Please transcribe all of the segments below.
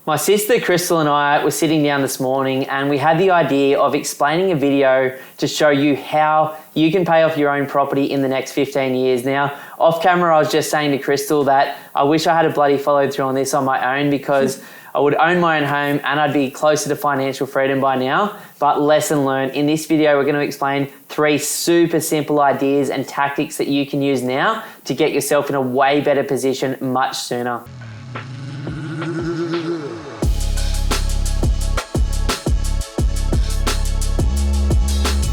My sister Crystal and I were sitting down this morning and we had the idea of explaining a video to show you how you can pay off your own property in the next 15 years. Now, off camera, I was just saying to Crystal that I wish I had a bloody followed through on this on my own, because I would own my own home and I'd be closer to financial freedom by now. But lesson learned. In this video, we're going to explain 3 super simple ideas and tactics that you can use now to get yourself in a way better position much sooner.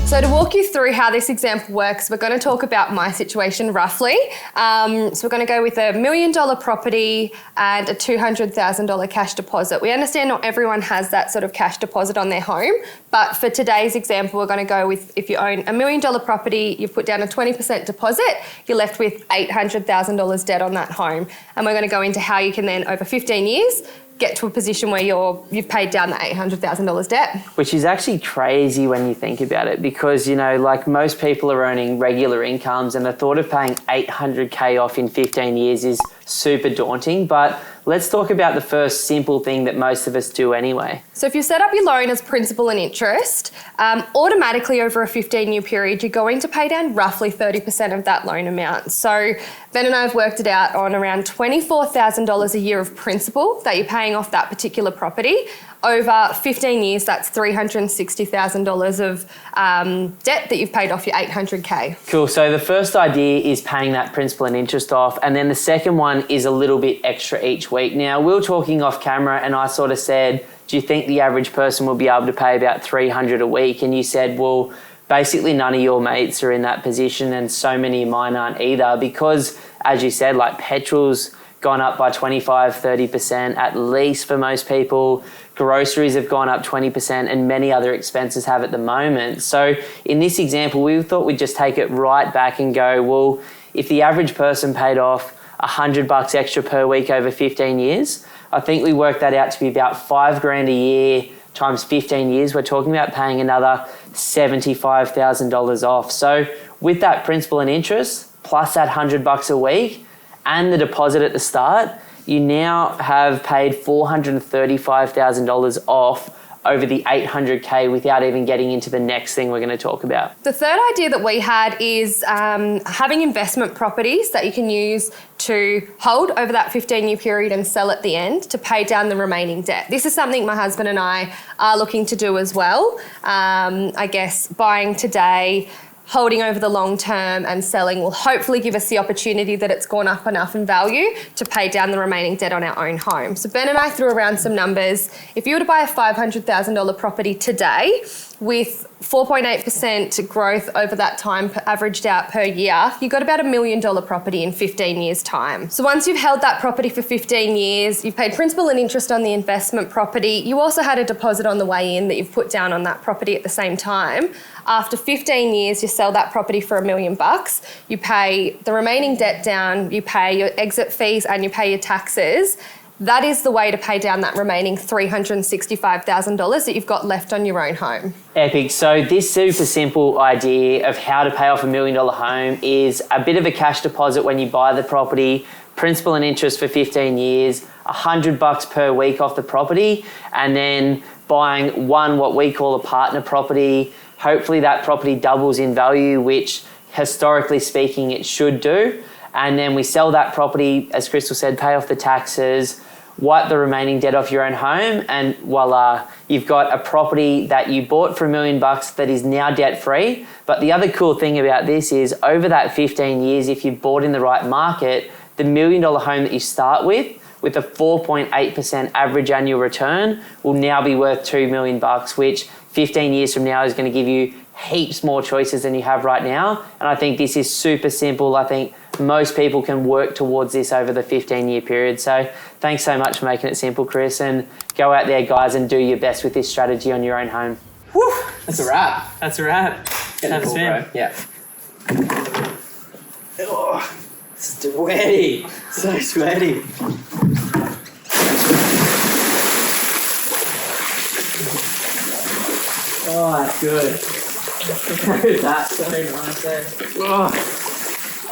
So to walk you through how this example works, we're going to talk about my situation roughly. So we're going to go with $1 million property and a $200,000 cash deposit. We understand not everyone has that sort of cash deposit on their home, but for today's example, we're going to go with, if you own $1 million property, you put down a 20% deposit, you're left with $800,000 debt on that home. And we're going to go into how you can then, over 15 years, get to a position where you've paid down the $800,000 debt. Which is actually crazy when you think about it, because, you know, like most people are earning regular incomes and the thought of paying $800K off in 15 years is super daunting. But let's talk about the first simple thing that most of us do anyway. So if you set up your loan as principal and interest, automatically over a 15-year period, you're going to pay down roughly 30% of that loan amount. So Ben and I have worked it out on around $24,000 a year of principal that you're paying off that particular property. Over 15 years, that's $360,000 of debt that you've paid off your $800K. Cool. So the first idea is paying that principal and interest off. And then the second one is a little bit extra each week. Now, we were talking off camera and I sort of said, do you think the average person will be able to pay about $300 a week? And you said, well, basically none of your mates are in that position and so many of mine aren't either, because as you said, like petrol's gone up by 25-30% at least for most people. Groceries have gone up 20% and many other expenses have at the moment. So in this example, we thought we'd just take it right back and go, well, if the average person paid off $100 extra per week over 15 years, I think we worked that out to be about $5,000 a year times 15 years. We're talking about paying another $75,000 off. So with that principal and interest, plus that $100 a week and the deposit at the start, you now have paid $435,000 off over the $800K without even getting into the next thing we're going to talk about. The third idea that we had is having investment properties that you can use to hold over that 15-year period and sell at the end to pay down the remaining debt. This is something my husband and I are looking to do as well. I guess buying today, holding over the long term and selling will hopefully give us the opportunity that it's gone up enough in value to pay down the remaining debt on our own home. So Ben and I threw around some numbers. If you were to buy a $500,000 property today with 4.8% growth over that time averaged out per year, you got about $1 million property in 15 years time. So once you've held that property for 15 years, you've paid principal and interest on the investment property, you also had a deposit on the way in that you've put down on that property at the same time. After 15 years, you sell that property for $1 million. You pay the remaining debt down, you pay your exit fees and you pay your taxes. That is the way to pay down that remaining $365,000 that you've got left on your own home. Epic. So this super simple idea of how to pay off $1 million home is a bit of a cash deposit when you buy the property, principal and interest for 15 years, $100 per week off the property, and then buying what we call a partner property. Hopefully that property doubles in value, which historically speaking it should do. And then we sell that property, as Crystal said, pay off the taxes, wipe the remaining debt off your own home, and voila, you've got a property that you bought for $1 million that is now debt-free. But the other cool thing about this is over that 15 years, if you bought in the right market, the $1 million home that you start with a 4.8% average annual return will now be worth $2 million, which 15 years from now is going to give you heaps more choices than you have right now. And I think this is super simple. I think most people can work towards this over the 15-year period. So thanks so much for making it simple, Chris, and go out there, guys, and do your best with this strategy on your own home. Woo! That's a wrap. That's a wrap. That's cool, bro. Yeah. Oh, sweaty. So sweaty. Oh, that's good. That's so nice. Oh.